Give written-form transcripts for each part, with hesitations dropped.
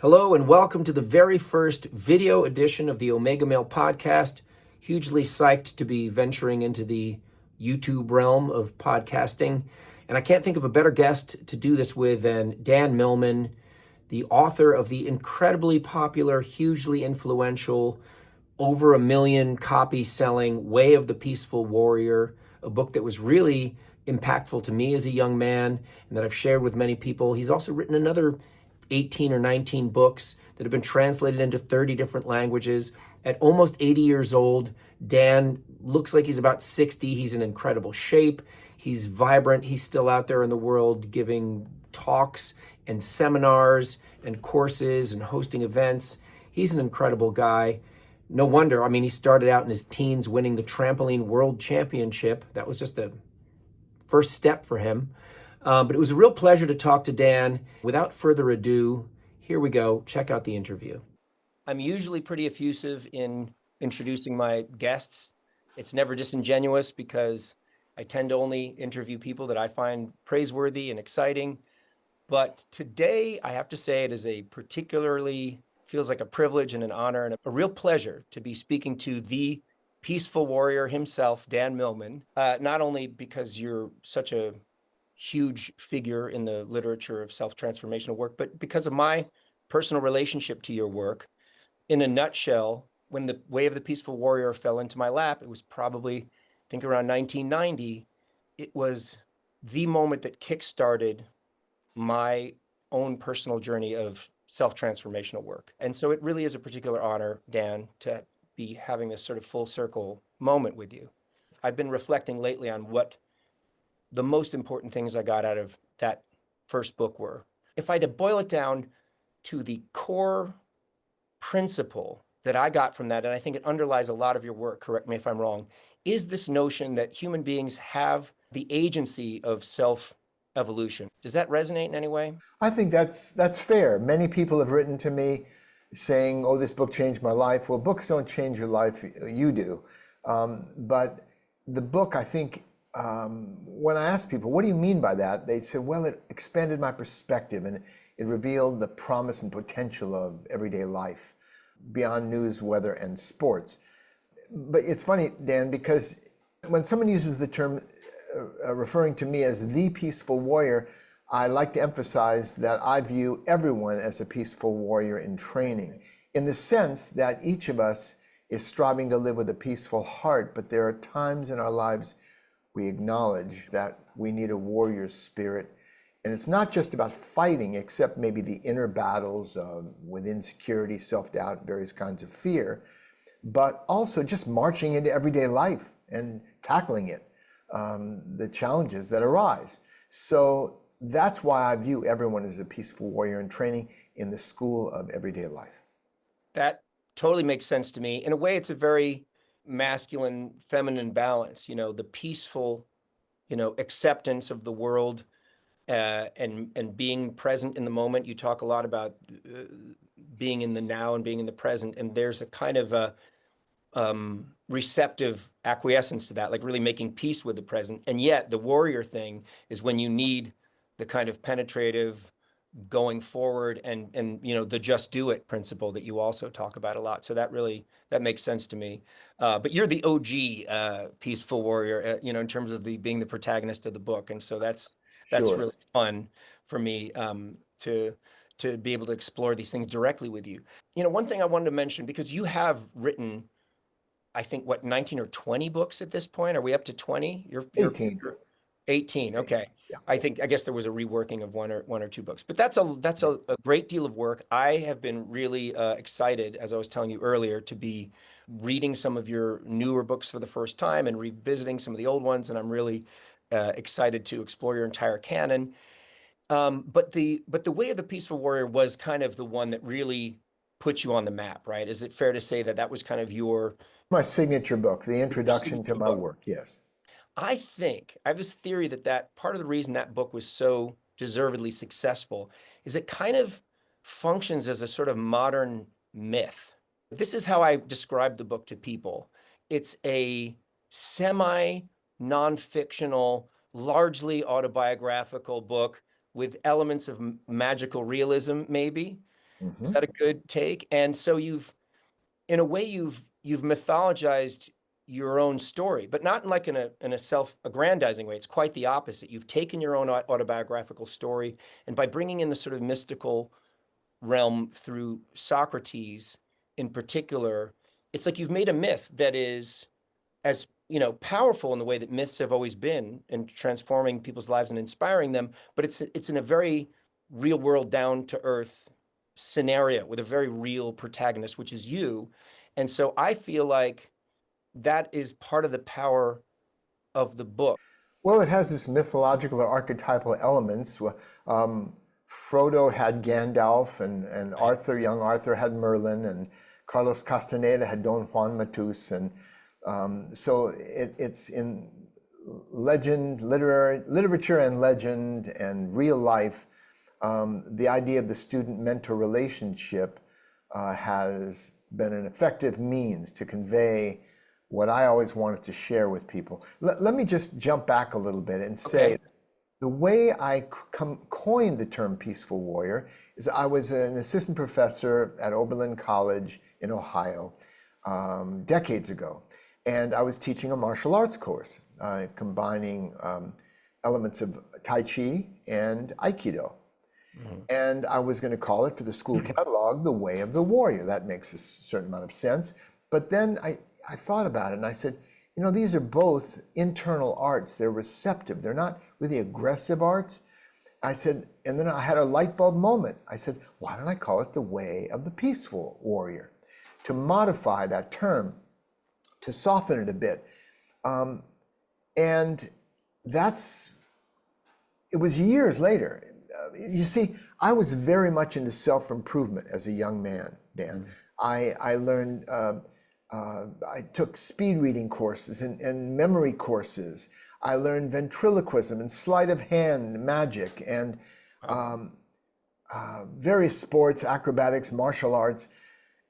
Hello and welcome to the very first video edition of the Omega Male podcast. Hugely psyched to be venturing into the YouTube realm of podcasting. And I can't think of a better guest to do this with than Dan Millman, the author of the incredibly popular, hugely influential, over 1 million copy selling Way of the Peaceful Warrior, a book that was really impactful to me as a young man and that I've shared with many people. He's also written another 18 or 19 books that have been translated into 30 different languages. At almost 80 years old, Dan looks like he's about 60. He's in incredible shape. He's vibrant. He's still out there in the world giving talks and seminars and courses and hosting events. He's an incredible guy. No wonder. I mean, he started out in his teens winning the trampoline world championship. That was just a first step for him. But it was a real pleasure to talk to Dan. Without further ado, here we go. Check out the interview. I'm usually pretty effusive in introducing my guests. It's never disingenuous because I tend to only interview people that I find praiseworthy and exciting. But today, I have to say it is feels like a privilege and an honor and a real pleasure to be speaking to the peaceful warrior himself, Dan Millman. Not only because you're such a huge figure in the literature of self-transformational work, but because of my personal relationship to your work. In a nutshell, when the Way of the Peaceful Warrior fell into my lap, it was probably, I think around 1990, it was the moment that kickstarted my own personal journey of self-transformational work. And so it really is a particular honor, Dan, to be having this sort of full circle moment with you. I've been reflecting lately on what the most important things I got out of that first book were. If I had to boil it down to the core principle that I got from that, and I think it underlies a lot of your work, correct me if I'm wrong, is this notion that human beings have the agency of self-evolution. Does that resonate in any way? I think that's fair. Many people have written to me saying, oh, this book changed my life. Well, books don't change your life, you do. But the book, I think, when I ask people, what do you mean by that? They say, well, it expanded my perspective and it revealed the promise and potential of everyday life beyond news, weather, and sports. But it's funny, Dan, because when someone uses the term referring to me as the peaceful warrior, I like to emphasize that I view everyone as a peaceful warrior in training, in the sense that each of us is striving to live with a peaceful heart, but there are times in our lives we acknowledge that we need a warrior spirit. And it's not just about fighting, except maybe the inner battles with insecurity, self-doubt, various kinds of fear, but also just marching into everyday life and tackling it, the challenges that arise. So that's why I view everyone as a peaceful warrior in training in the school of everyday life. That totally makes sense to me. In a way, it's a very masculine, feminine balance, the peaceful, acceptance of the world and being present in the moment. You talk a lot about being in the now and being in the present. And there's a kind of a receptive acquiescence to that, like really making peace with the present. And yet the warrior thing is when you need the kind of penetrative going forward and the just do it principle that you also talk about a lot. So that makes sense to me. But you're the OG peaceful warrior, in terms of being the protagonist of the book. And so that's Sure. really fun for me to be able to explore these things directly with you. One thing I wanted to mention, because you have written, I think, 19 or 20 books at this point? Are we up to 20? You're 18. 18. Okay. Yeah. I guess there was a reworking of one or two books, but that's a great deal of work. I have been really excited, as I was telling you earlier, to be reading some of your newer books for the first time and revisiting some of the old ones. And I'm really excited to explore your entire canon. But the Way of the Peaceful Warrior was kind of the one that really put you on the map, right? Is it fair to say that was kind of My signature book, the introduction to my work, yes. I have this theory that part of the reason that book was so deservedly successful is it kind of functions as a sort of modern myth. This is how I describe the book to people. It's a semi non-fictional, largely autobiographical book with elements of magical realism, maybe. Is that a good take? And so in a way, you've mythologized your own story, but not in like in a self-aggrandizing way. It's quite the opposite. You've taken your own autobiographical story, and by bringing in the sort of mystical realm through Socrates in particular, it's like you've made a myth that is as powerful in the way that myths have always been in transforming people's lives and inspiring them, but it's in a very real world, down to earth scenario with a very real protagonist, which is you. And so I feel like that is part of the power of the book. Well, it has this mythological or archetypal elements. Frodo had Gandalf, and Arthur, young Arthur, had Merlin, and Carlos Castaneda had Don Juan Matus, and so it's in legend, literature and legend and real life. The idea of the student-mentor relationship has been an effective means to convey what I always wanted to share with people. Let me just jump back a little bit and say, the way I coined the term peaceful warrior is I was an assistant professor at Oberlin College in Ohio decades ago. And I was teaching a martial arts course, combining elements of Tai Chi and Aikido. And I was going to call it, for the school catalog, the Way of the Warrior. That makes a certain amount of sense. But then I thought about it and I said, these are both internal arts. They're receptive. They're not really aggressive arts. I said, and then I had a light bulb moment. I said, why don't I call it the Way of the Peaceful Warrior? To modify that term, to soften it a bit. And it was years later. You see, I was very much into self-improvement as a young man, Dan. I learned, I took speed reading courses and memory courses. I learned ventriloquism and sleight of hand magic and various sports, acrobatics, martial arts.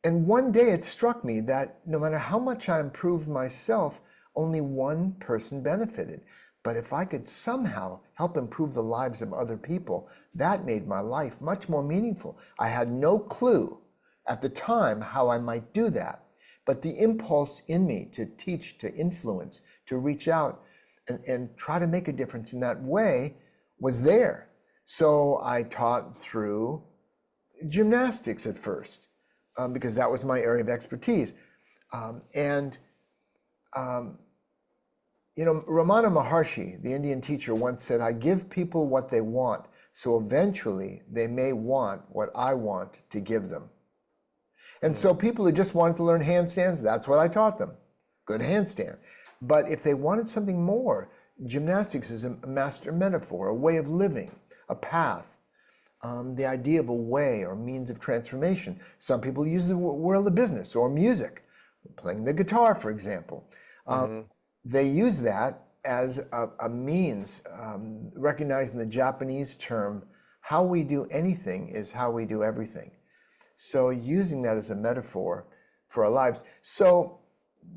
And one day it struck me that no matter how much I improved myself, only one person benefited. But if I could somehow help improve the lives of other people, that made my life much more meaningful. I had no clue at the time how I might do that. But the impulse in me to teach, to influence, to reach out and try to make a difference in that way was there. So I taught through gymnastics at first, because that was my area of expertise. Ramana Maharshi, the Indian teacher, once said, I give people what they want, so eventually they may want what I want to give them. And so people who just wanted to learn handstands, that's what I taught them. Good handstand. But if they wanted something more, gymnastics is a master metaphor, a way of living, a path, the idea of a way or means of transformation. Some people use the world of business or music, playing the guitar, for example. They use that as a means, recognizing the Japanese term, how we do anything is how we do everything. So using that as a metaphor for our lives. So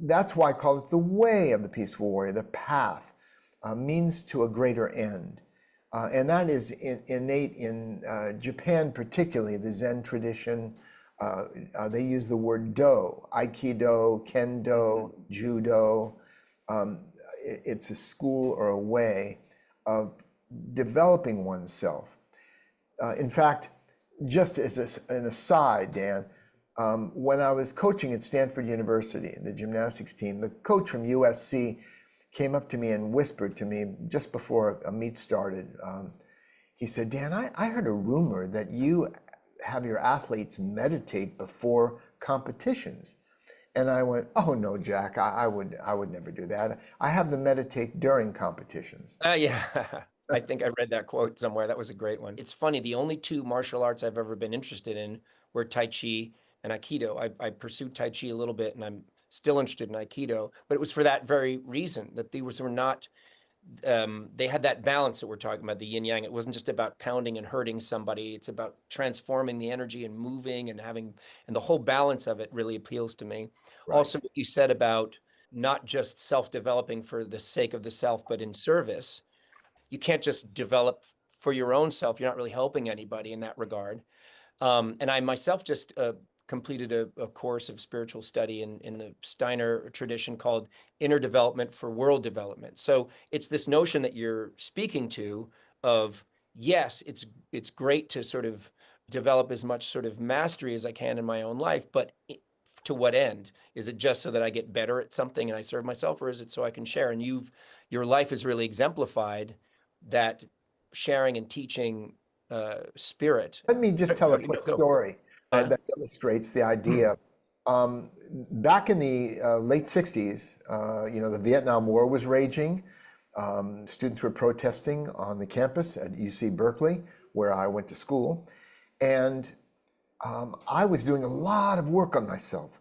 that's why I call it the way of the peaceful warrior, the path, means to a greater end. And that is innate in Japan, particularly the Zen tradition. They use the word do, Aikido, Kendo, Judo. It's a school or a way of developing oneself. In fact, just as an aside, Dan, when I was coaching at Stanford University, the gymnastics team, the coach from USC came up to me and whispered to me just before a meet started. He said, Dan, I heard a rumor that you have your athletes meditate before competitions. And I went, oh no, Jack, I would never do that. I have them meditate during competitions. Yeah. I think I read that quote somewhere. That was a great one. It's funny, the only two martial arts I've ever been interested in were Tai Chi and Aikido. I pursued Tai Chi a little bit, and I'm still interested in Aikido, but it was for that very reason, that these were not, they had that balance that we're talking about, the yin yang. It wasn't just about pounding and hurting somebody. It's about transforming the energy and moving and having, and the whole balance of it really appeals to me. Right. Also, what you said about not just self-developing for the sake of the self, but in service. You can't just develop for your own self. You're not really helping anybody in that regard. And I myself just completed a course of spiritual study in the Steiner tradition called Inner Development for World Development. So it's this notion that you're speaking to of, yes, it's great to sort of develop as much sort of mastery as I can in my own life, but to what end? Is it just so that I get better at something and I serve myself, or is it so I can share? And your life has really exemplified that sharing and teaching spirit. Let me just tell a quick Go. story Yeah. that illustrates the idea. Back in the late 60s, the Vietnam War was raging. Students were protesting on the campus at UC Berkeley, where I went to school. And I was doing a lot of work on myself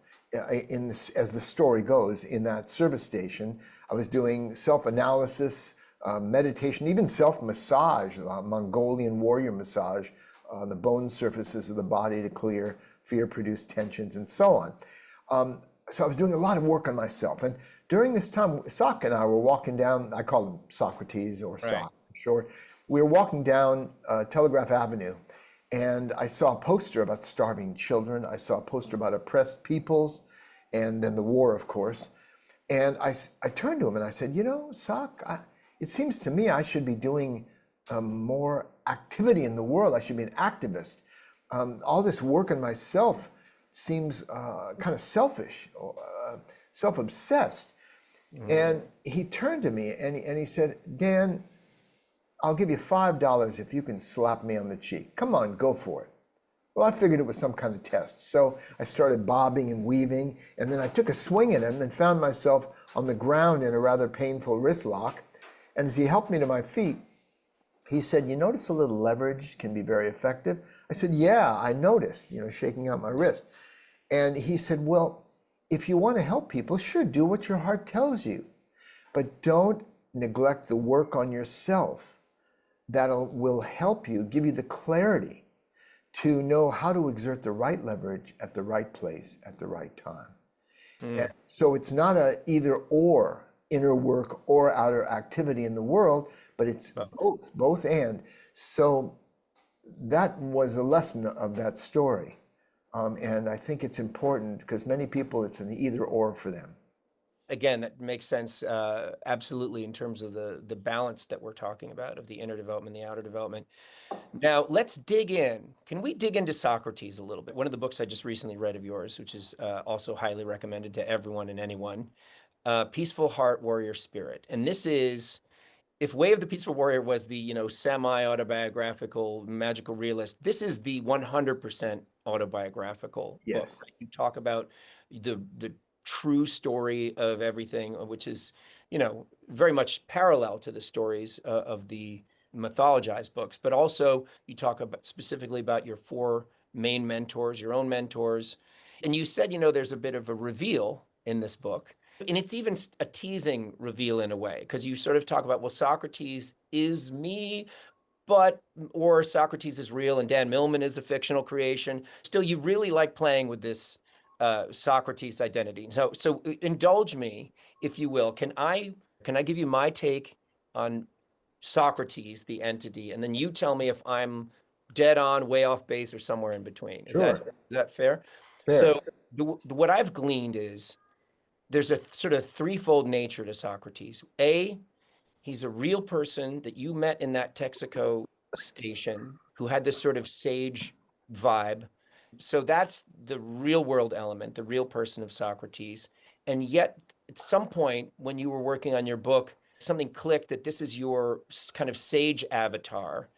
in this, as the story goes, in that service station. I was doing self-analysis, meditation, even self-massage, Mongolian warrior massage on the bone surfaces of the body to clear fear-produced tensions and so on. So I was doing a lot of work on myself. And during this time, Soc and I were walking down, I call him Socrates or Soc for short. We were walking down Telegraph Avenue, and I saw a poster about starving children. I saw a poster about oppressed peoples, and then the war, of course. And I turned to him and I said, Soc, it seems to me I should be doing more activity in the world. I should be an activist. All this work on myself seems kind of selfish, self-obsessed. And he turned to me and he said, Dan, I'll give you $5 if you can slap me on the cheek. Come on, go for it. Well, I figured it was some kind of test. So I started bobbing and weaving, and then I took a swing at him and found myself on the ground in a rather painful wrist lock. And as he helped me to my feet, he said, you notice a little leverage can be very effective? I said, yeah, I noticed, shaking out my wrist. And he said, well, if you want to help people, sure, do what your heart tells you. But don't neglect the work on yourself. That will help you, give you the clarity to know how to exert the right leverage at the right place at the right time. And so it's not a either or, inner work or outer activity in the world, but it's both and. So that was a lesson of that story. And I think it's important because many people, it's an either or for them. Again, that makes sense absolutely in terms of the balance that we're talking about of the inner development, the outer development. Now, let's dig in. Can we dig into Socrates a little bit? One of the books I just recently read of yours, which is also highly recommended to everyone and anyone, Peaceful Heart, Warrior Spirit. And this is, if Way of the Peaceful Warrior was the, semi-autobiographical, magical realist, this is the 100% autobiographical book. Yes. Right? You talk about the true story of everything, which is, very much parallel to the stories of the mythologized books, but also you talk about specifically about your four main mentors, your own mentors. And you said, there's a bit of a reveal in this book. And it's even a teasing reveal in a way, because you sort of talk about, well, Socrates is me, or Socrates is real and Dan Millman is a fictional creation. Still, you really like playing with this Socrates identity. So indulge me, if you will. Can I give you my take on Socrates, the entity, and then you tell me if I'm dead on, way off base, or somewhere in between. Sure. Is that fair? Fair. So what I've gleaned is there's a sort of threefold nature to Socrates. A, he's a real person that you met in that Texaco station who had this sort of sage vibe. So that's the real world element, the real person of Socrates. And yet, at some point when you were working on your book, something clicked that this is your kind of sage avatar.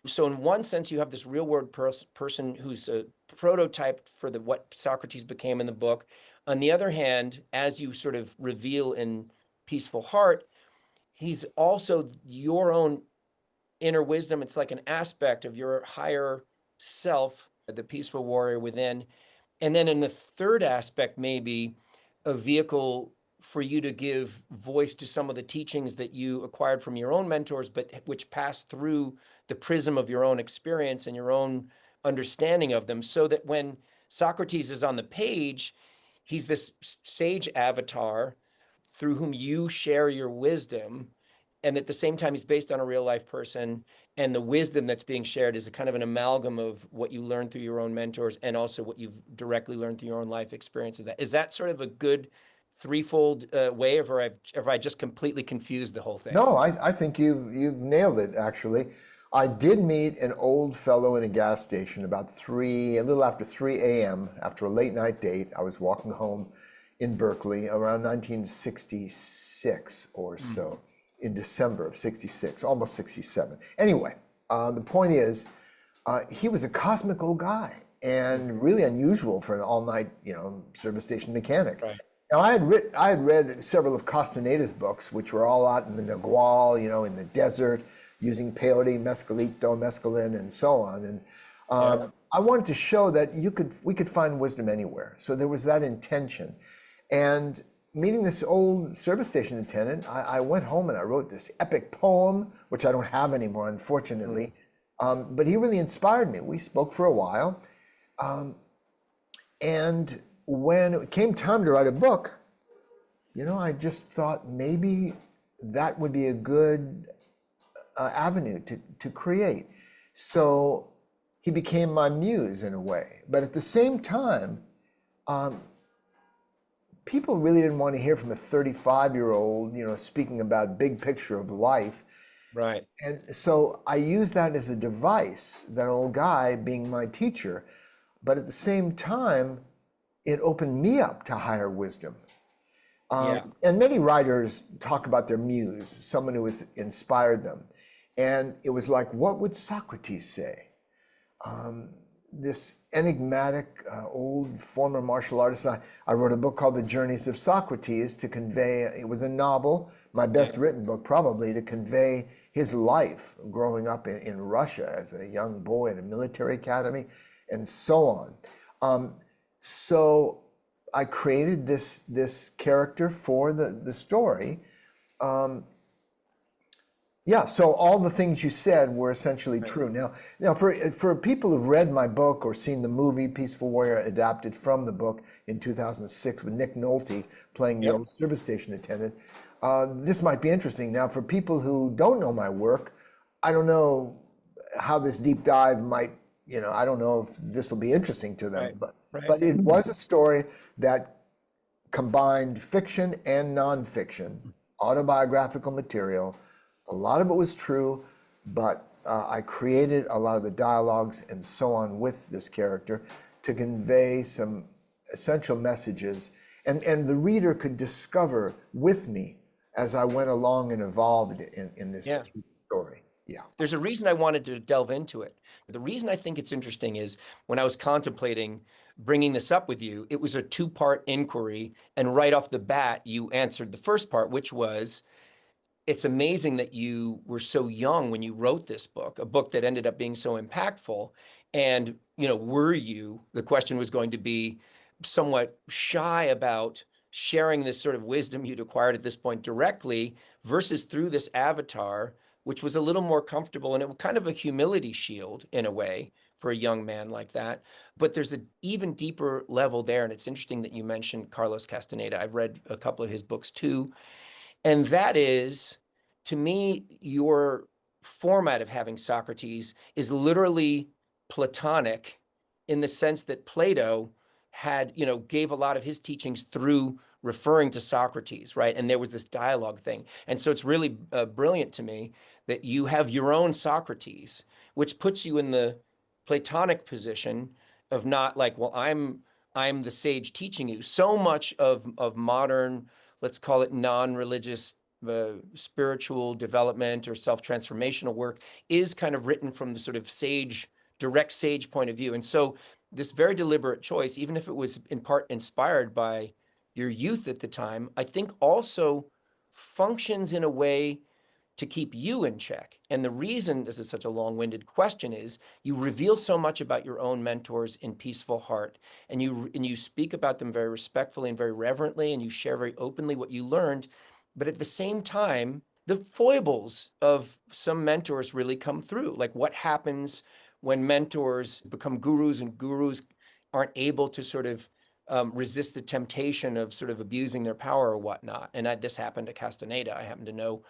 So in one sense, you have this real world person who's a prototype for what Socrates became in the book. On the other hand, as you sort of reveal in Peaceful Heart, he's also your own inner wisdom. It's like an aspect of your higher self, the peaceful warrior within. And then in the third aspect, maybe a vehicle for you to give voice to some of the teachings that you acquired from your own mentors, but which passed through the prism of your own experience and your own understanding of them, so that when Socrates is on the page, he's this sage avatar through whom you share your wisdom. And at the same time, he's based on a real life person. and the wisdom that's being shared is a kind of an amalgam of what you learned through your own mentors and also what you've directly learned through your own life experiences. Is that sort of a good threefold way, or have I just completely confused the whole thing? No, I think you've nailed it, actually. I did meet an old fellow in a gas station about a little after 3 a.m. after a late night date. I was walking home in Berkeley around 1966 or so, in December of 66, almost 67. Anyway, the point is, he was a cosmic old guy and really unusual for an all-night, service station mechanic. Right. Now, I had read several of Castaneda's books, which were all out in the Nagual, in the desert, using peyote, mescalito, mescaline, and so on. And I wanted to show that we could find wisdom anywhere. So there was that intention. And meeting this old service station attendant, I went home and I wrote this epic poem, which I don't have anymore, unfortunately. But he really inspired me. We spoke for a while. And when it came time to write a book, I just thought maybe that would be a good avenue to create. So he became my muse in a way. But at the same time, people really didn't want to hear from a 35-year-old, speaking about big picture of life. Right. And so I used that as a device, that old guy being my teacher. But at the same time, it opened me up to higher wisdom. And many writers talk about their muse, someone who has inspired them. And it was like, what would Socrates say? This enigmatic old former martial artist. I wrote a book called The Journeys of Socrates to convey, it was a novel, my best written book probably, to convey his life growing up in Russia as a young boy at a military academy and so on. So I created this character for the story. So all the things you said were essentially true. Now for people who've read my book or seen the movie Peaceful Warrior adapted from the book in 2006 with Nick Nolte playing the old service station attendant, this might be interesting. Now for people who don't know my work, I don't know how this deep dive might, I don't know if this will be interesting to them, but it was a story that combined fiction and nonfiction, autobiographical material. A lot of it was true, but I created a lot of the dialogues and so on with this character to convey some essential messages. And the reader could discover with me as I went along and evolved in this story. Yeah. There's a reason I wanted to delve into it. The reason I think it's interesting is when I was contemplating bringing this up with you, it was a two-part inquiry. And right off the bat, you answered the first part, which was, it's amazing that you were so young when you wrote this book, a book that ended up being so impactful. And, the question was going to be somewhat shy about sharing this sort of wisdom you'd acquired at this point directly versus through this avatar, which was a little more comfortable, and it was kind of a humility shield in a way for a young man like that. But there's an even deeper level there. And it's interesting that you mentioned Carlos Castaneda. I've read a couple of his books too. And that is, to me, your format of having Socrates is literally Platonic in the sense that Plato gave a lot of his teachings through referring to Socrates, right? And there was this dialogue thing. And so it's really brilliant to me that you have your own Socrates, which puts you in the Platonic position of not like, well, I'm the sage teaching you. So much of modern, let's call it non-religious spiritual development or self-transformational work is kind of written from the sort of direct sage point of view. And so this very deliberate choice, even if it was in part inspired by your youth at the time, I think also functions in a way to keep you in check. And the reason this is such a long-winded question is you reveal so much about your own mentors in Peaceful Heart, and you speak about them very respectfully and very reverently, and you share very openly what you learned. But at the same time, the foibles of some mentors really come through. Like what happens when mentors become gurus and gurus aren't able to sort of resist the temptation of sort of abusing their power or whatnot. And this happened to Castaneda. I happen to know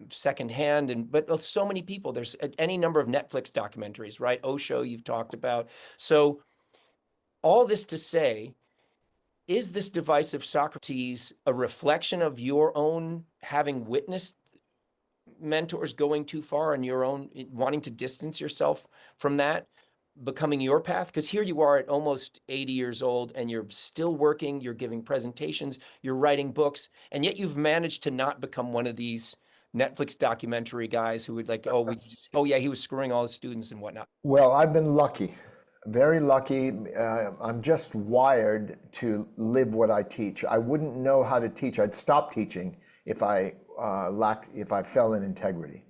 secondhand, but so many people. There's any number of Netflix documentaries, right? Osho, you've talked about. So all this to say, is this device of Socrates a reflection of your own having witnessed mentors going too far and your own wanting to distance yourself from that, becoming your path? Because here you are at almost 80 years old and you're still working, you're giving presentations, you're writing books, and yet you've managed to not become one of these Netflix documentary guys who would like, oh yeah, he was screwing all the students and whatnot. Well, I've been lucky, very lucky. I'm just wired to live what I teach. I wouldn't know how to teach. I'd stop teaching if if I fell in integrity.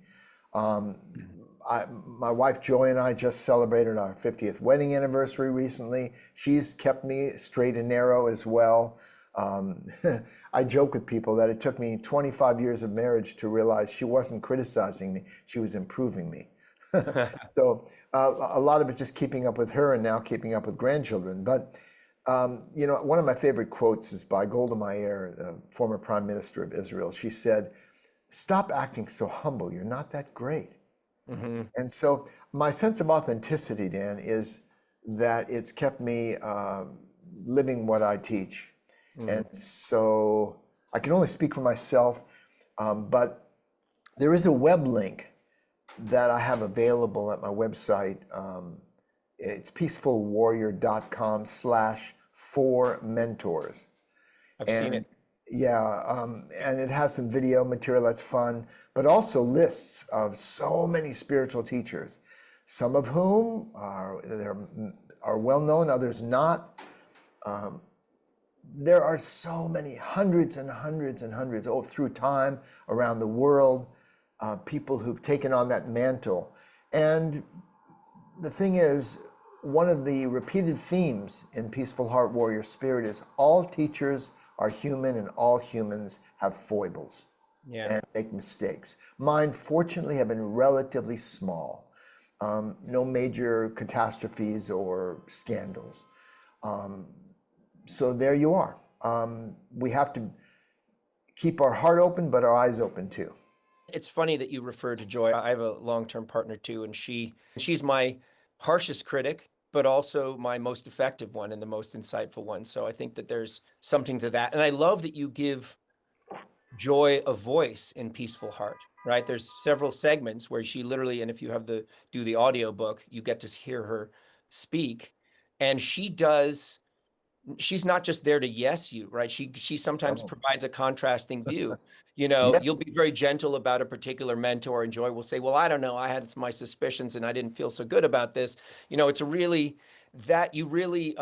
My wife Joy and I just celebrated our 50th wedding anniversary recently. She's kept me straight and narrow as well. I joke with people that it took me 25 years of marriage to realize she wasn't criticizing me, she was improving me. So a lot of it just keeping up with her and now keeping up with grandchildren. But one of my favorite quotes is by Golda Meir, the former prime minister of Israel. She said, "Stop acting so humble. You're not that great." Mm-hmm. And so my sense of authenticity, Dan, is that it's kept me living what I teach. Mm-hmm. And so I can only speak for myself, but there is a web link that I have available at my website. It's peacefulwarrior.com/4mentors. I've seen it. Yeah, and it has some video material that's fun, but also lists of so many spiritual teachers, some of whom are well known, others not. There are so many, hundreds and hundreds and hundreds through time around the world, people who've taken on that mantle. And the thing is, one of the repeated themes in Peaceful Heart Warrior Spirit is all teachers are human and all humans have foibles and make mistakes. Mine, fortunately, have been relatively small. No major catastrophes or scandals. So there you are. We have to keep our heart open, but our eyes open too. It's funny that you refer to Joy. I have a long-term partner too, and she's my harshest critic, but also my most effective one and the most insightful one. So I think that there's something to that. And I love that you give Joy a voice in Peaceful Heart, right? There's several segments where she literally, and if you have do the audio book, you get to hear her speak. And she's not just there to yes you, right? She sometimes provides a contrasting view. Yes. You'll be very gentle about a particular mentor, and Joy will say, well, I don't know, I had my suspicions and I didn't feel so good about this. It's you really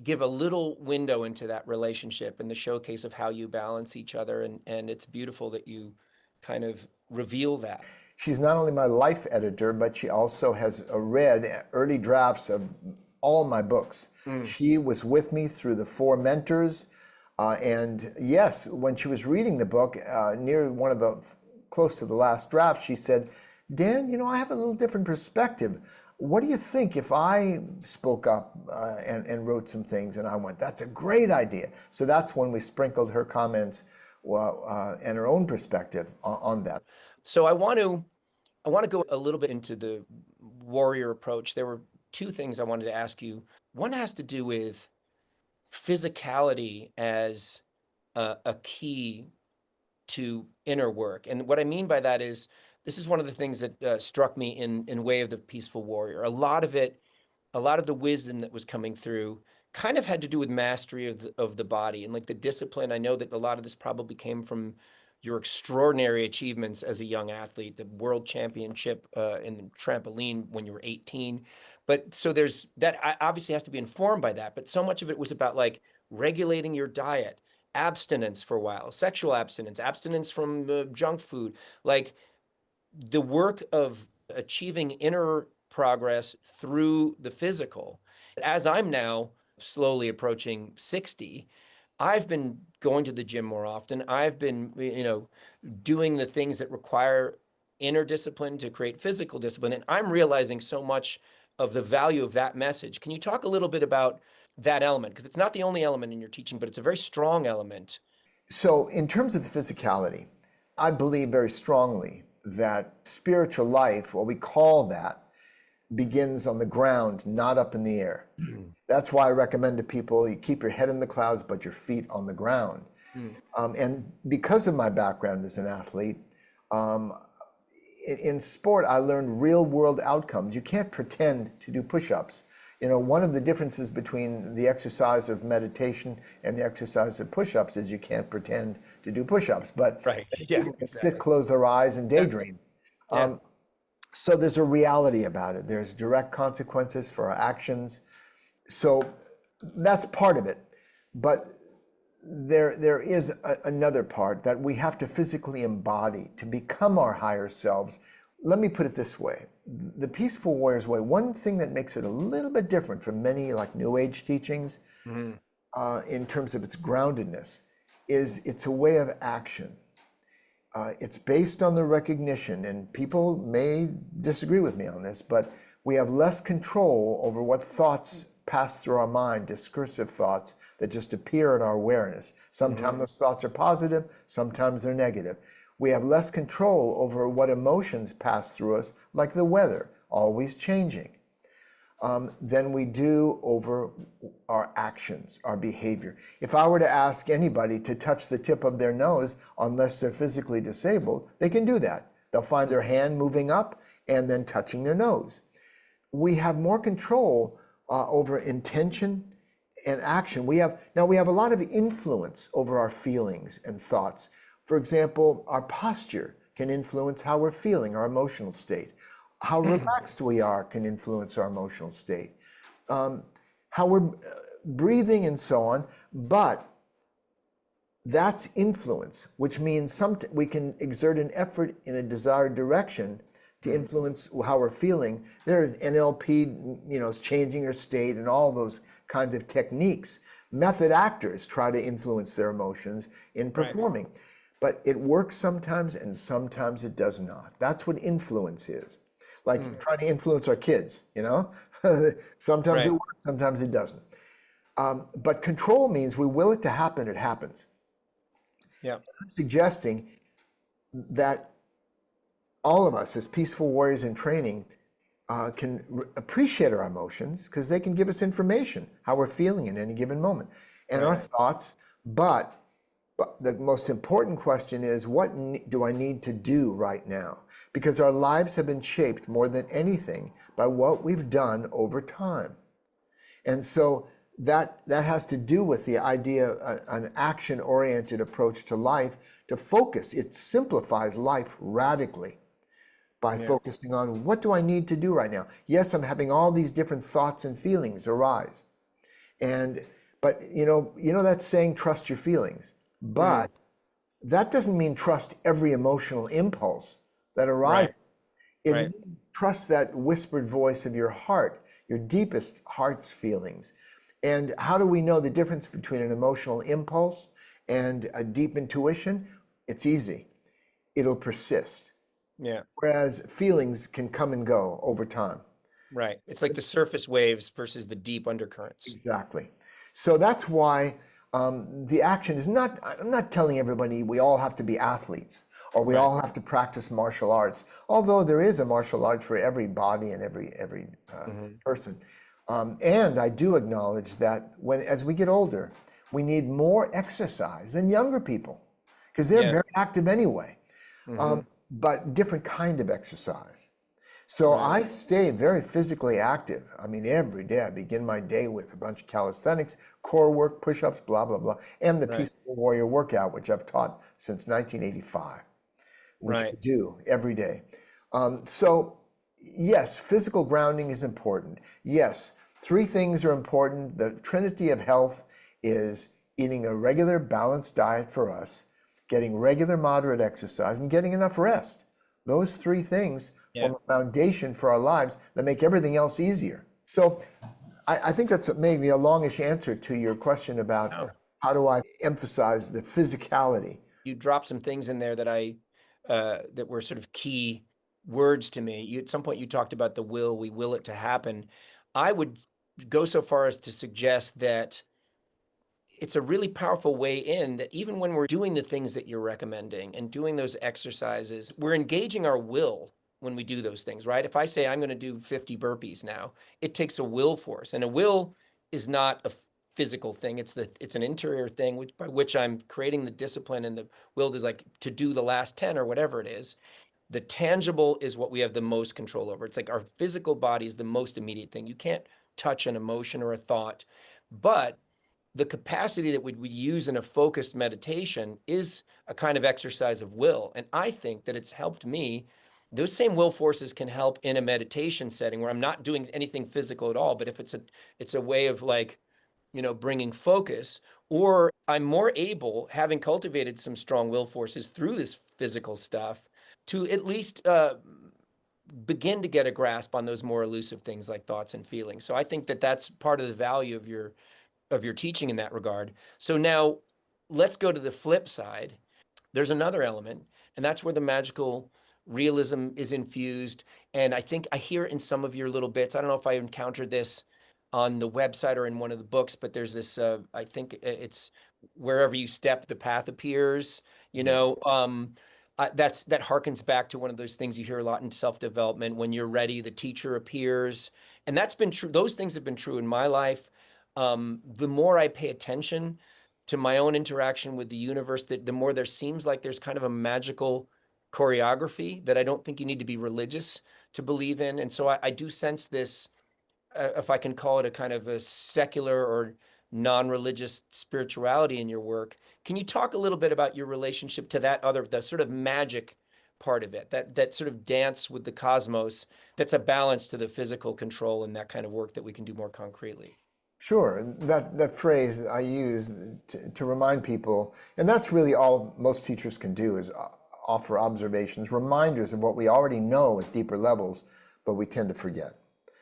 give a little window into that relationship and the showcase of how you balance each other. And it's beautiful that you kind of reveal that. She's not only my life editor, but she also has read early drafts of all my books. She was with me through the 4 mentors. And yes, when she was reading the book, close to the last draft, she said, Dan, I have a little different perspective. What do you think if I spoke up and wrote some things? And I went, that's a great idea. So that's when we sprinkled her comments and her own perspective on that. So I want to go a little bit into the warrior approach. There were 2 things I wanted to ask you. One has to do with physicality as a key to inner work. And what I mean by that is, this is one of the things that struck me in Way of the Peaceful Warrior. A lot of the wisdom that was coming through kind of had to do with mastery of the body and like the discipline. I know that a lot of this probably came from your extraordinary achievements as a young athlete, the world championship in the trampoline when you were 18. But so there's that obviously has to be informed by that. But so much of it was about like regulating your diet, abstinence for a while, sexual abstinence from junk food, like the work of achieving inner progress through the physical. As I'm now slowly approaching 60, I've been going to the gym more often. I've been, doing the things that require inner discipline to create physical discipline. And I'm realizing so much of the value of that message. Can you talk a little bit about that element? Because it's not the only element in your teaching, but it's a very strong element. So in terms of the physicality, I believe very strongly that spiritual life, what we call that, begins on the ground, not up in the air. That's why I recommend to people, you keep your head in the clouds, but your feet on the ground. And because of my background as an athlete, in sport, I learned real world outcomes. You can't pretend to do push-ups. You know, one of the differences between the exercise of meditation and the exercise of push-ups is you can't pretend to do push-ups, but people can sit, close their eyes, and daydream. So there's a reality about it. There's direct consequences for our actions. So that's part of it. But there is another part that we have to physically embody to become our higher selves. Let me put it this way. The Peaceful Warrior's Way, one thing that makes it a little bit different from many like New Age teachings in terms of its groundedness is it's a way of action. It's based on the recognition, and people may disagree with me on this, but we have less control over what thoughts pass through our mind, discursive thoughts that just appear in our awareness. Sometimes those thoughts are positive, sometimes they're negative. We have less control over what emotions pass through us, like the weather, always changing, than we do over our actions, our behavior. If I were to ask anybody to touch the tip of their nose, unless they're physically disabled, they can do that. They'll find their hand moving up and then touching their nose. We have more control over intention and action. We have a lot of influence over our feelings and thoughts. For example, our posture can influence how we're feeling, our emotional state. How relaxed we are can influence our emotional state. How we're breathing and so on. But that's influence, which means we can exert an effort in a desired direction to influence how we're feeling. There's NLP, is changing your state and all those kinds of techniques. Method actors try to influence their emotions in performing. Right. But it works sometimes and sometimes it does not. That's what influence is. Like trying to influence our kids, Sometimes it works, sometimes it doesn't. But control means we will it to happen, it happens. Yeah. I'm suggesting that all of us as peaceful warriors in training can appreciate our emotions because they can give us information, how we're feeling in any given moment, and our thoughts. But the most important question is, what do I need to do right now? Because our lives have been shaped more than anything by what we've done over time. And so that has to do with the idea of an action-oriented approach to life, to focus. It simplifies life radically by focusing on, what do I need to do right now? Yes, I'm having all these different thoughts and feelings arise. But you know that saying, trust your feelings. But that doesn't mean trust every emotional impulse that arises. It means trust that whispered voice of your heart, your deepest heart's feelings. And how do we know the difference between an emotional impulse and a deep intuition? It's easy. It'll persist. Yeah. Whereas feelings can come and go over time. Right. It's like the surface waves versus the deep undercurrents. Exactly. So that's why the action is not, I'm not telling everybody we all have to be athletes or we all have to practice martial arts, although there is a martial art for every body and every person. And I do acknowledge that as we get older, we need more exercise than younger people because they're very active anyway, but different kind of exercise. So I stay very physically active. I mean, every day I begin my day with a bunch of calisthenics, core work, push-ups, blah, blah, blah, and the Peaceful Warrior workout, which I've taught since 1985, which I do every day. So yes, physical grounding is important. Yes, 3 things are important. The trinity of health is eating a regular balanced diet for us, getting regular moderate exercise, and getting enough rest. Those 3 things form a foundation for our lives that make everything else easier. So I think that's maybe a longish answer to your question about how do I emphasize the physicality. You dropped some things in there that that were sort of key words to me. At some point you talked about the will, we will it to happen. I would go so far as to suggest that it's a really powerful way in that even when we're doing the things that you're recommending and doing those exercises, we're engaging our will when we do those things, right? If I say I'm going to do 50 burpees now, it takes a will force, and a will is not a physical thing. It's an interior thing by which I'm creating the discipline, and the will is like to do the last 10 or whatever it is. The tangible is what we have the most control over. It's like our physical body is the most immediate thing. You can't touch an emotion or a thought, but the capacity that we use in a focused meditation is a kind of exercise of will. And I think that it's helped me. Those same will forces can help in a meditation setting where I'm not doing anything physical at all, but if it's a way of like, bringing focus, or I'm more able, having cultivated some strong will forces through this physical stuff, to at least begin to get a grasp on those more elusive things like thoughts and feelings. So I think that that's part of the value of your teaching in that regard. So now let's go to the flip side. There's another element, and that's where the magical realism is infused. And I think I hear in some of your little bits, I don't know if I encountered this on the website or in one of the books, but there's this, I think it's wherever you step, the path appears, that harkens back to one of those things you hear a lot in self-development. When you're ready, the teacher appears. And that's been true. Those things have been true in my life. The more I pay attention to my own interaction with the universe, the more there seems like there's kind of a magical choreography that I don't think you need to be religious to believe in. And so I do sense this, if I can call it a kind of a secular or non-religious spirituality in your work. Can you talk a little bit about your relationship to the sort of magic part of it, that sort of dance with the cosmos, that's a balance to the physical control and that kind of work that we can do more concretely? Sure, that phrase I use to remind people, and that's really all most teachers can do, is offer observations, reminders of what we already know at deeper levels, but we tend to forget.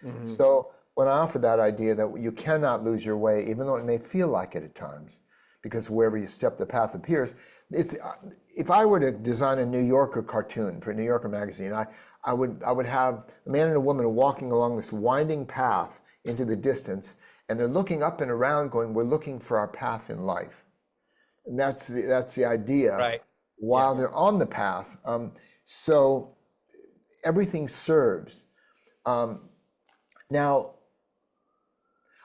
Mm-hmm. So when I offer that idea that you cannot lose your way, even though it may feel like it at times, because wherever you step, the path appears. If I were to design a New Yorker cartoon for a New Yorker magazine, I would have a man and a woman walking along this winding path into the distance, and they're looking up and around going, we're looking for our path in life. And that's the idea, right, while they're on the path. So everything serves. Now,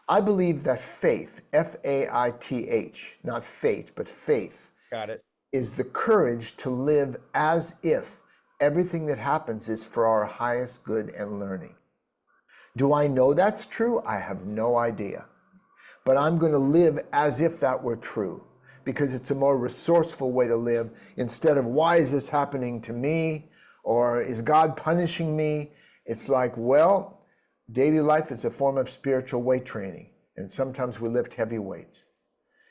I believe that faith, F-A-I-T-H, not fate, but faith, got it, is the courage to live as if everything that happens is for our highest good and learning. Do I know that's true? I have no idea. But I'm going to live as if that were true, because it's a more resourceful way to live. Instead of, why is this happening to me? Or is God punishing me? It's like, well, daily life is a form of spiritual weight training. And sometimes we lift heavy weights.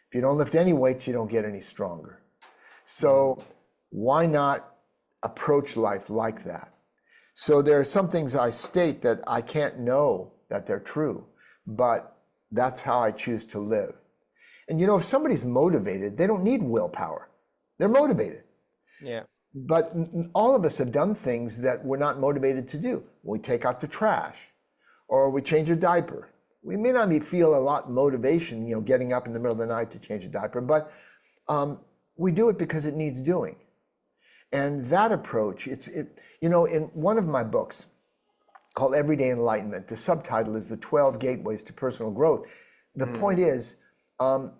If you don't lift any weights, you don't get any stronger. So why not approach life like that? So there are some things I state that I can't know that they're true, but that's how I choose to live. And if somebody's motivated, they don't need willpower. They're motivated. Yeah. But all of us have done things that we're not motivated to do. We take out the trash, or we change a diaper. We may not feel a lot of motivation, getting up in the middle of the night to change a diaper, but we do it because it needs doing. And that approach, in one of my books called Everyday Enlightenment, the subtitle is The 12 Gateways to Personal Growth. The point is, I've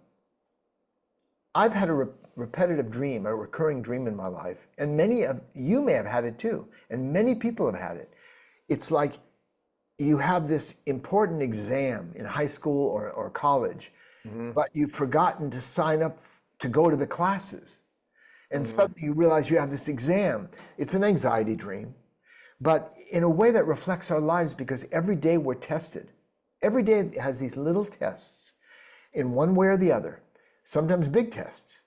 had a repetitive dream, a recurring dream in my life, and many of you may have had it too, and many people have had it. It's like you have this important exam in high school or college, but you've forgotten to sign up to go to the classes. And suddenly you realize you have this exam. It's an anxiety dream, but in a way that reflects our lives, because every day we're tested. Every day has these little tests in one way or the other, sometimes big tests.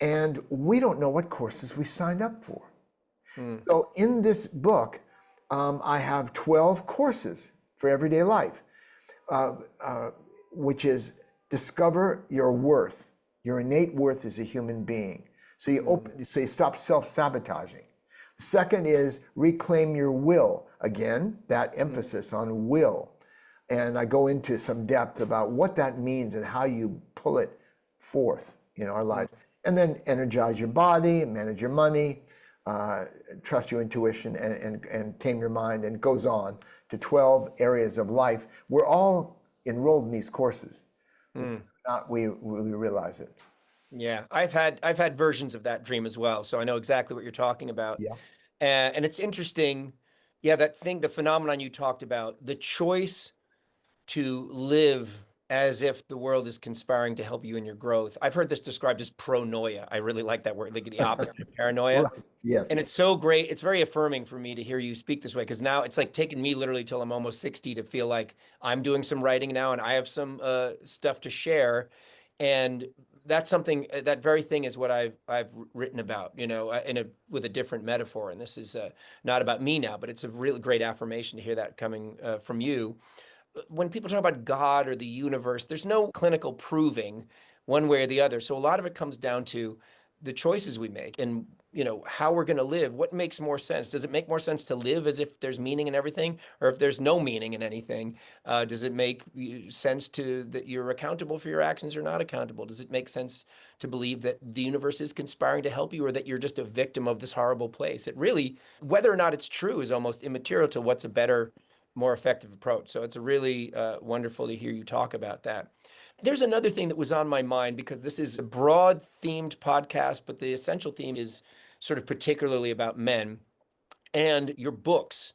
And we don't know what courses we signed up for. So in this book, I have 12 courses for everyday life, which is discover your worth, your innate worth as a human being. So you stop self-sabotaging. The second is reclaim your will. Again, that emphasis on will. And I go into some depth about what that means and how you pull it forth in our life. And then energize your body, manage your money, trust your intuition, and tame your mind, and it goes on to 12 areas of life. We're all enrolled in these courses. Not we realize it. Yeah, I've had versions of that dream as well, so I know exactly what you're talking about. Yeah. And it's interesting, yeah, that thing, the phenomenon you talked about, the choice to live as if the world is conspiring to help you in your growth. I've heard this described as pronoia. I really like that word, like the opposite of paranoia. Right. Yes. And it's so great. It's very affirming for me to hear you speak this way, because now it's like taken me literally till I'm almost 60 to feel like I'm doing some writing now and I have some stuff to share. And that's something, that very thing is what I've written about, you know, with a different metaphor. And this is not about me now, but it's a really great affirmation to hear that coming from you. When people talk about God or the universe, there's no clinical proving one way or the other. So a lot of it comes down to the choices we make and, you know, how we're going to live. What makes more sense? Does it make more sense to live as if there's meaning in everything, or if there's no meaning in anything? Does it make sense that you're accountable for your actions or not accountable? Does it make sense to believe that the universe is conspiring to help you, or that you're just a victim of this horrible place? It really, whether or not it's true, is almost immaterial to what's a better, more effective approach. So it's really wonderful to hear you talk about that. There's another thing that was on my mind, because this is a broad themed podcast, but the essential theme is sort of particularly about men, and your books,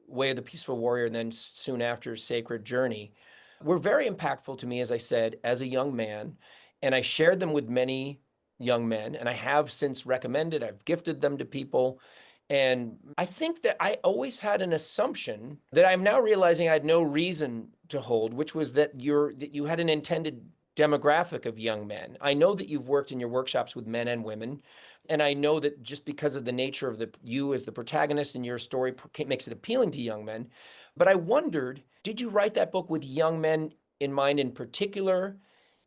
Way of the Peaceful Warrior, and then soon after, Sacred Journey, were very impactful to me, as I said, as a young man. And I shared them with many young men, and I have since recommended, I've gifted them to people. And I think that I always had an assumption that I'm now realizing I had no reason to hold, which was that you had an intended demographic of young men. I know that you've worked in your workshops with men and women, and I know that just because of the nature of you as the protagonist and your story makes it appealing to young men. But I wondered, did you write that book with young men in mind in particular?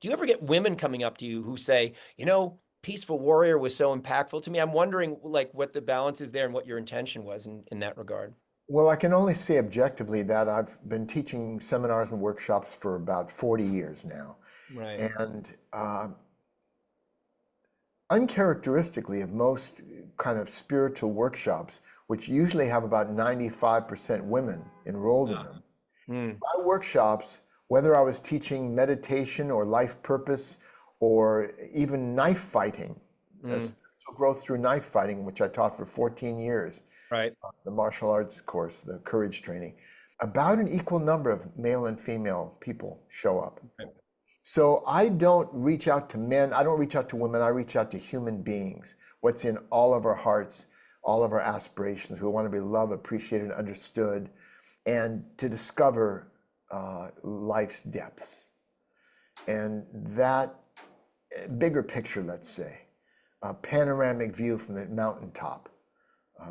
Do you ever get women coming up to you who say, you know, Peaceful Warrior was so impactful to me? I'm wondering, like, what the balance is there and what your intention was in that regard. Well, I can only say objectively that I've been teaching seminars and workshops for about 40 years now. Right. And uncharacteristically of most kind of spiritual workshops, which usually have about 95% women enrolled in them, my workshops, whether I was teaching meditation or life purpose or even knife fighting, spiritual growth through knife fighting, which I taught for 14 years, Right. the martial arts course, the courage training, about an equal number of male and female people show up. Right. So I don't reach out to men, I don't reach out to women, I reach out to human beings, what's in all of our hearts, all of our aspirations. We want to be loved, appreciated, understood, and to discover life's depths. And that bigger picture, let's say, a panoramic view from the mountaintop,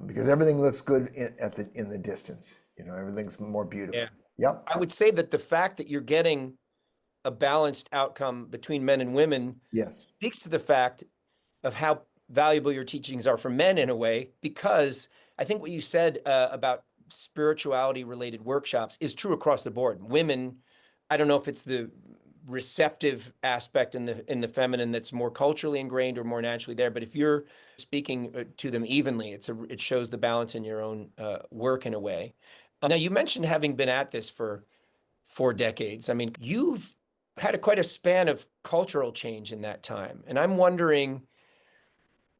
because everything looks good in the distance. You know, everything's more beautiful. Yeah. Yep. I would say that the fact that you're getting a balanced outcome between men and women Yes. speaks to the fact of how valuable your teachings are for men in a way, because I think what you said about spirituality related workshops is true across the board. Women, I don't know if it's the receptive aspect in the feminine that's more culturally ingrained or more naturally there, but if you're speaking to them evenly, it shows the balance in your own work in a way. Now, you mentioned having been at this for 4 decades. I mean, you've had quite a span of cultural change in that time, and I'm wondering,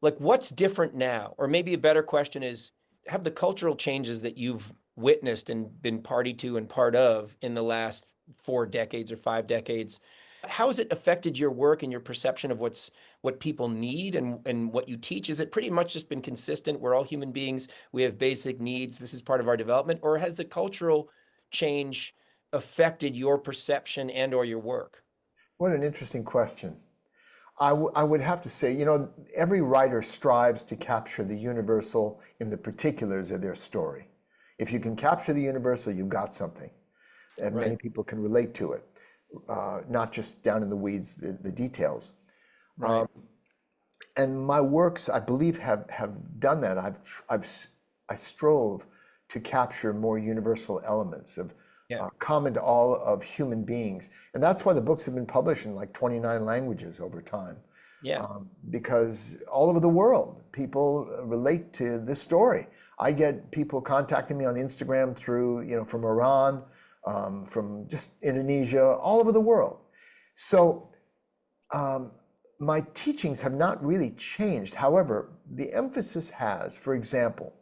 like, what's different now? Or maybe a better question is, have the cultural changes that you've witnessed and been party to and part of in the last 4 decades or 5 decades, how has it affected your work and your perception of what people need and what you teach? Is it pretty much just been consistent? We're all human beings. We have basic needs. This is part of our development. Or has the cultural change affected your perception and or your work? What an interesting question. I would have to say, you know, every writer strives to capture the universal in the particulars of their story. If you can capture the universal, you've got something. And Right. many people can relate to it, not just down in the weeds, the details. Right. And my works, I believe, have done that. I strove to capture more universal elements Yeah. common to all of human beings. And that's why the books have been published in like 29 languages over time. Yeah. Because all over the world, people relate to this story. I get people contacting me on Instagram through, from Iran, from just Indonesia, all over the world. So my teachings have not really changed. However, the emphasis has. For example,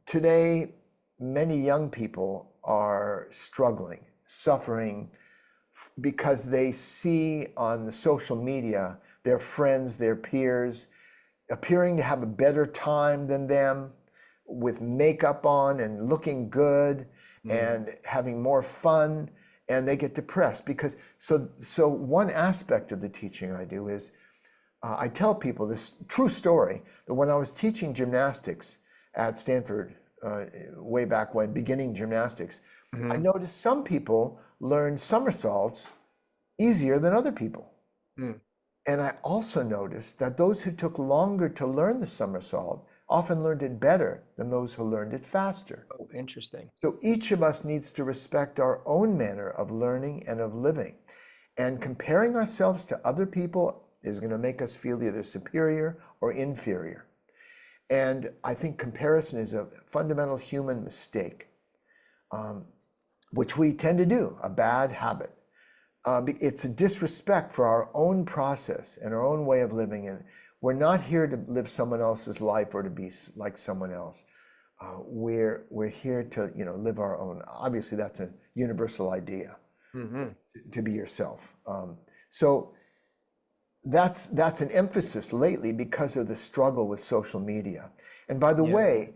today, many young people are struggling, suffering, because they see on the social media their friends, their peers, appearing to have a better time than them, with makeup on and looking good and having more fun, and they get depressed because so one aspect of the teaching I do is I tell people this true story, that when I was teaching gymnastics at Stanford way back when, beginning gymnastics, I noticed some people learn somersaults easier than other people. And I also noticed that those who took longer to learn the somersault often learned it better than those who learned it faster. Oh, interesting. So each of us needs to respect our own manner of learning and of living. And comparing ourselves to other people is going to make us feel either superior or inferior. And I think comparison is a fundamental human mistake, which we tend to do, a bad habit. It's a disrespect for our own process and our own way of living. And we're not here to live someone else's life or to be like someone else. We're here to live our own. Obviously, that's a universal idea, to be yourself. So that's an emphasis lately because of the struggle with social media. And by the way,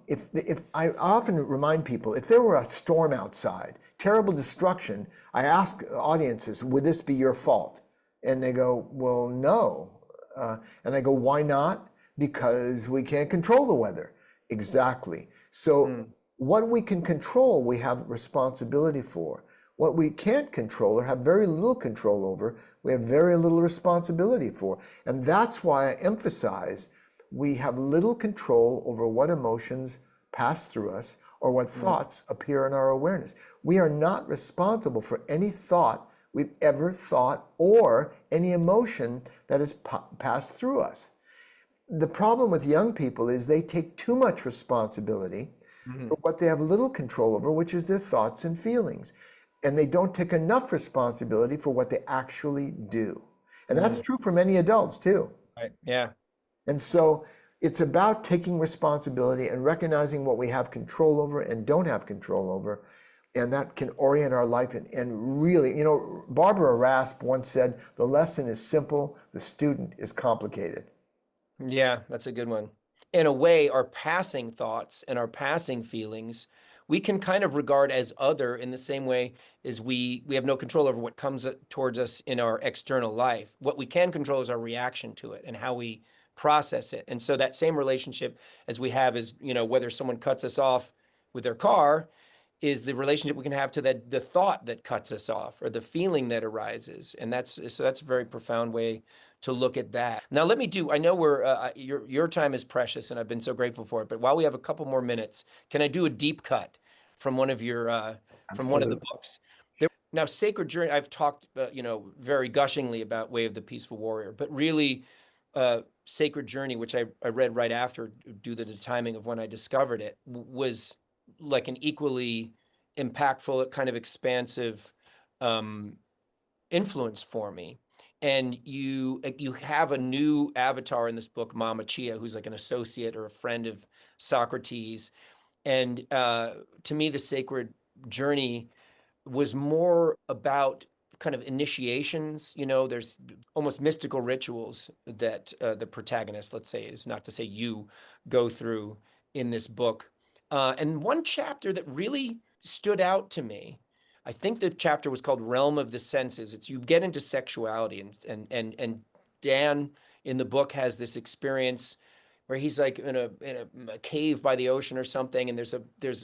if I often remind people, if there were a storm outside, terrible destruction, I ask audiences, would this be your fault? And they go, well, no. And I go, why not? Because we can't control the weather. Exactly. So what we can control, we have responsibility for. What we can't control or have very little control over, we have very little responsibility for. And that's why I emphasize we have little control over what emotions pass through us or what thoughts appear in our awareness. We are not responsible for any thought we've ever thought or any emotion that has passed through us. The problem with young people is they take too much responsibility for what they have little control over, which is their thoughts and feelings. And they don't take enough responsibility for what they actually do. And that's true for many adults too. Right. Yeah. And so it's about taking responsibility and recognizing what we have control over and don't have control over. And that can orient our life and really, Barbara Rasp once said, the lesson is simple, the student is complicated. Yeah, that's a good one. In a way, our passing thoughts and our passing feelings, we can kind of regard as other in the same way as we have no control over what comes towards us in our external life. What we can control is our reaction to it and how we process it. And so that same relationship as we have is, whether someone cuts us off with their car, is the relationship we can have to the thought that cuts us off or the feeling that arises. And that's a very profound way to look at that. Now, I know your time is precious and I've been so grateful for it, but while we have a couple more minutes, can I do a deep cut from one of your, from one of the books? Now, Sacred Journey, I've talked, very gushingly about Way of the Peaceful Warrior, but really, Sacred Journey, which I read right after, due to the timing of when I discovered it, was like an equally impactful, kind of expansive influence for me. And you have a new avatar in this book, Mama Chia, who's like an associate or a friend of Socrates. And to me, the Sacred Journey was more about kind of initiations. There's almost mystical rituals that the protagonist, let's say, is not to say you, go through in this book. And one chapter that really stood out to me, I think the chapter was called Realm of the Senses. It's you get into sexuality, and Dan in the book has this experience where he's like in a cave by the ocean or something, and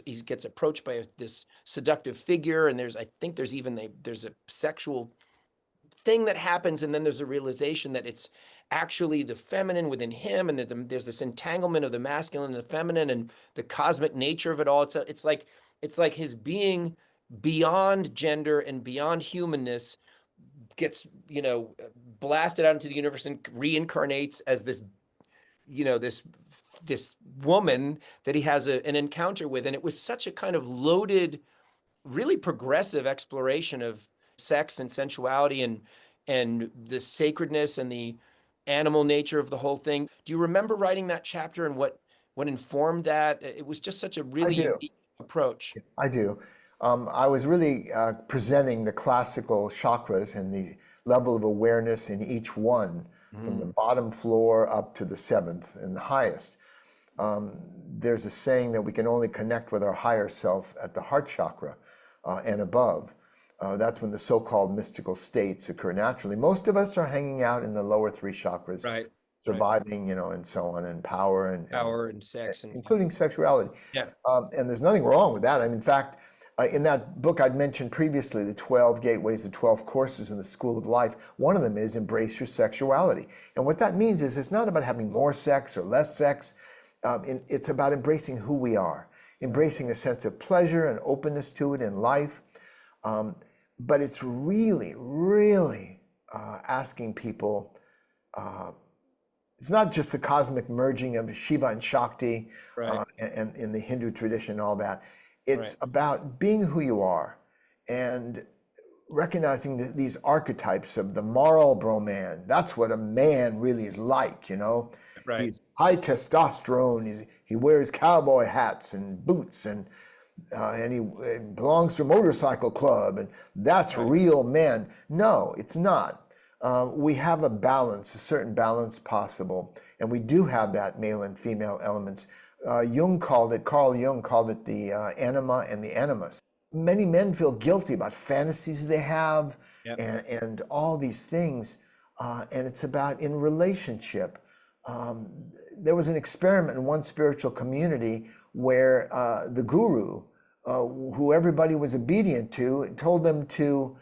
he gets approached by this seductive figure, and there's a sexual thing that happens, and then there's a realization that it's actually the feminine within him, and there's this entanglement of the masculine and the feminine and the cosmic nature of it all. It's like It's like his being beyond gender and beyond humanness gets, blasted out into the universe and reincarnates as this, this woman that he has an encounter with. And it was such a kind of loaded, really progressive exploration of sex and sensuality and the sacredness and the animal nature of the whole thing. Do you remember writing that chapter and what informed that? It was just such a I really do. unique approach. I do. I was really presenting the classical chakras and the level of awareness in each one, from the bottom floor up to the seventh and the highest. There's a saying that we can only connect with our higher self at the heart chakra and above. That's when the so-called mystical states occur naturally. Most of us are hanging out in the lower three chakras, Right. surviving, and so on, and power and Power and sex and including sexuality. yeah. And there's nothing wrong with that. I mean, in fact, in that book I'd mentioned previously, the 12 Gateways, the 12 Courses in the School of Life, one of them is embrace your sexuality. And what that means is it's not about having more sex or less sex. It's about embracing who we are, embracing a sense of pleasure and openness to it in life. But it's really, really asking people, it's not just the cosmic merging of Shiva and Shakti Right. and in the Hindu tradition and all that. It's about being who you are and recognizing these archetypes of the Marlboro man. That's what a man really is like, Right. He's high testosterone. He wears cowboy hats and boots and he belongs to a motorcycle club, and that's real men. No, it's not. We have a balance, a certain balance possible, and we do have that male and female elements. Carl Jung called it the anima and the animus. Many men feel guilty about fantasies they have and all these things, and it's about in relationship. There was an experiment in one spiritual community where the guru, who everybody was obedient to, told them to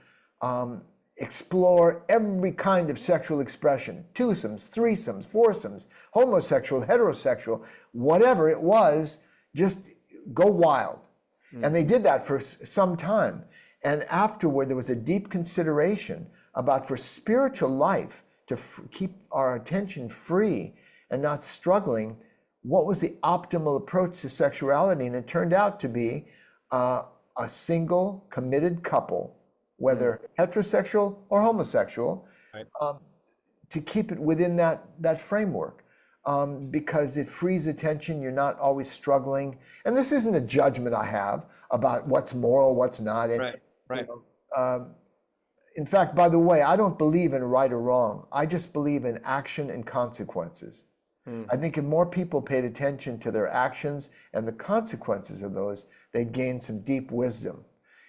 explore every kind of sexual expression, twosomes, threesomes, foursomes, homosexual, heterosexual, whatever it was, just go wild. And they did that for some time. And afterward, there was a deep consideration about, for spiritual life, to keep our attention free and not struggling, what was the optimal approach to sexuality? And it turned out to be a single committed couple, whether heterosexual or homosexual, to keep it within that framework, because it frees attention. You're not always struggling. And this isn't a judgment I have about what's moral, what's not. And, in fact, by the way, I don't believe in right or wrong. I just believe in action and consequences. I think if more people paid attention to their actions and the consequences of those, they'd gain some deep wisdom.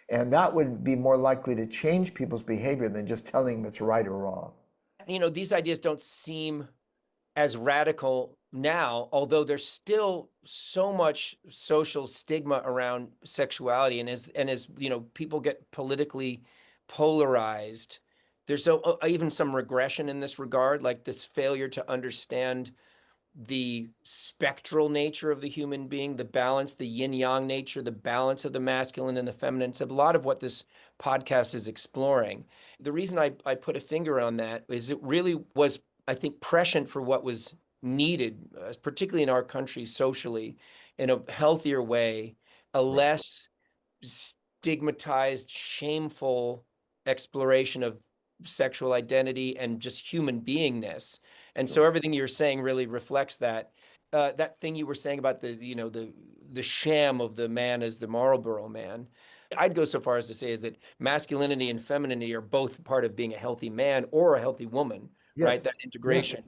And that would be more likely to change people's behavior than just telling them it's right or wrong. These ideas don't seem as radical now, although there's still so much social stigma around sexuality. And as people get politically polarized, there's even some regression in this regard, like this failure to understand the spectral nature of the human being, the balance, the yin yang nature, the balance of the masculine and the feminine. It's a lot of what this podcast is exploring. The reason I put a finger on that is it really was, I think, prescient for what was needed, particularly in our country socially, in a healthier way, a less stigmatized, shameful exploration of sexual identity and just human beingness. And so everything you're saying really reflects that. That thing you were saying about the sham of the man as the Marlboro man. I'd go so far as to say is that masculinity and femininity are both part of being a healthy man or a healthy woman, right? That integration.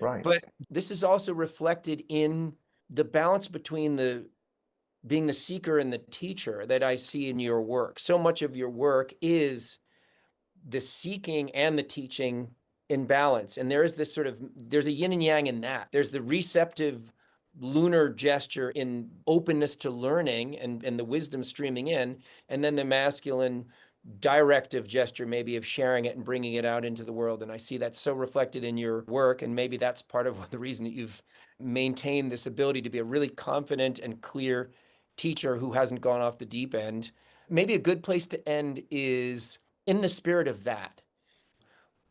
Right. But this is also reflected in the balance between being the seeker and the teacher that I see in your work. So much of your work is the seeking and the teaching in balance. And there is this there's a yin and yang in that. There's the receptive lunar gesture in openness to learning and the wisdom streaming in, and then the masculine directive gesture maybe of sharing it and bringing it out into the world. And I see that so reflected in your work. And maybe that's part of the reason that you've maintained this ability to be a really confident and clear teacher who hasn't gone off the deep end. Maybe a good place to end is in the spirit of that.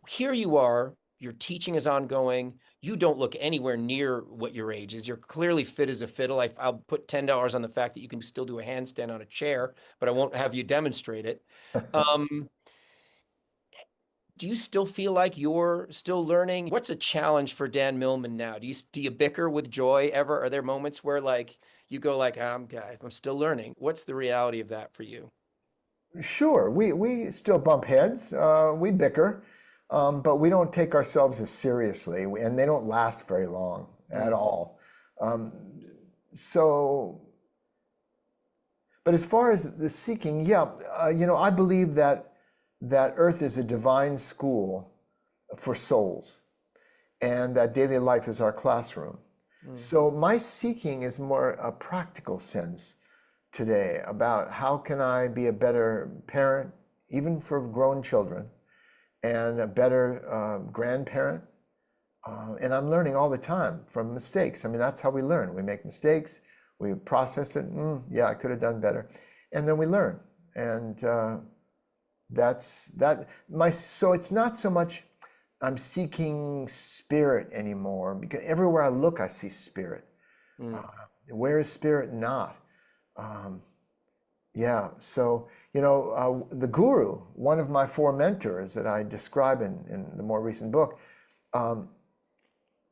Here you are, your teaching is ongoing. You don't look anywhere near what your age is. You're clearly fit as a fiddle. I'll put $10 on the fact that you can still do a handstand on a chair, but I won't have you demonstrate it. Do you still feel like you're still learning? What's a challenge for Dan Millman now? Do you bicker with joy ever? Are there moments where like you go like, I'm still learning? What's the reality of that for you? Sure, we still bump heads, we bicker, but we don't take ourselves as seriously, and they don't last very long at all. So, but as far as the seeking, yeah, I believe that Earth is a divine school for souls, and that daily life is our classroom. So my seeking is more a practical sense today about how can I be a better parent, even for grown children, and a better grandparent. And I'm learning all the time from mistakes. I mean, that's how we learn. We make mistakes, we process it. Yeah, I could have done better, and then we learn. And that's that. So it's not so much I'm seeking spirit anymore, because everywhere I look, I see spirit. Where is spirit not? Yeah, so, the guru, one of my four mentors that I describe in the more recent book,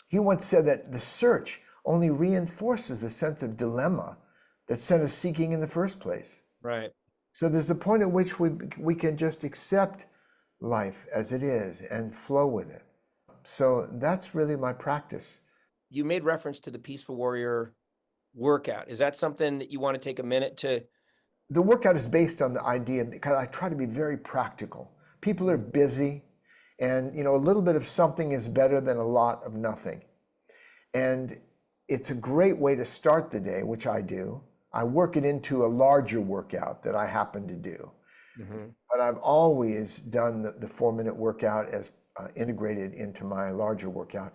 he once said that the search only reinforces the sense of dilemma that sent us seeking in the first place. Right. So there's a point at which we can just accept life as it is and flow with it. So that's really my practice. You made reference to the Peaceful Warrior workout. Is that something that you want to take a minute to? The workout is based on the idea, because I try to be very practical. People are busy, and a little bit of something is better than a lot of nothing. And it's a great way to start the day, which I do. I work it into a larger workout that I happen to do. But I've always done the 4-minute workout as integrated into my larger workout,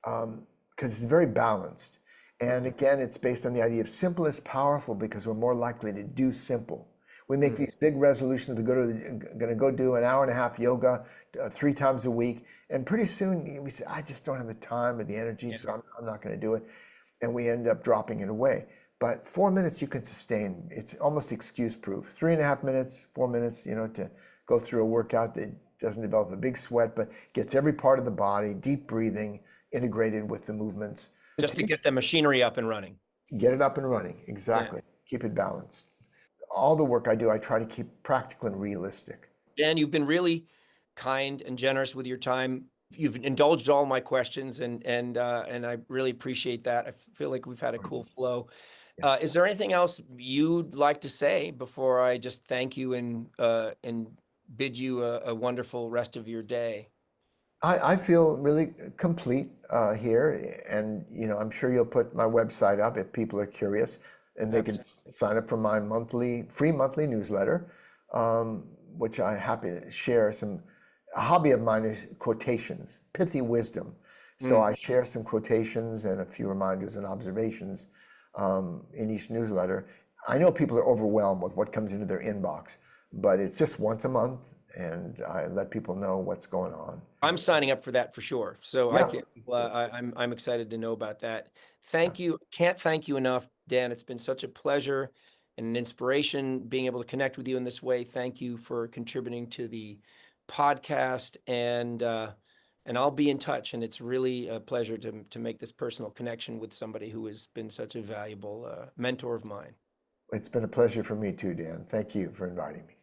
because it's very balanced. And again, it's based on the idea of simple is powerful, because we're more likely to do simple. We make these big resolutions. We're going to go do an hour and a half yoga 3 times a week. And pretty soon we say, I just don't have the time or the energy, so I'm not going to do it. And we end up dropping it away. But 4 minutes you can sustain. It's almost excuse proof. 3.5 minutes, 4 minutes, to go through a workout that doesn't develop a big sweat, but gets every part of the body, deep breathing, integrated with the movements. Just to get the machinery up and running. Get it up and running, exactly. Keep it balanced. All the work I do, I try to keep practical and realistic. Dan, you've been really kind and generous with your time. You've indulged all my questions, and I really appreciate that. I feel like we've had a cool flow. Is there anything else you'd like to say before I just thank you and bid you a wonderful rest of your day? I feel really complete here, and I'm sure you'll put my website up if people are curious, and they can sign up for my free monthly newsletter, which I'm happy to share. A hobby of mine is quotations, pithy wisdom. So I share some quotations and a few reminders and observations in each newsletter. I know people are overwhelmed with what comes into their inbox, but it's just once a month, and I let people know what's going on. I'm signing up for that for sure. So I'm excited to know about that. Thank you. Can't thank you enough, Dan. It's been such a pleasure and an inspiration being able to connect with you in this way. Thank you for contributing to the podcast, and I'll be in touch. And it's really a pleasure to make this personal connection with somebody who has been such a valuable mentor of mine. It's been a pleasure for me too, Dan. Thank you for inviting me.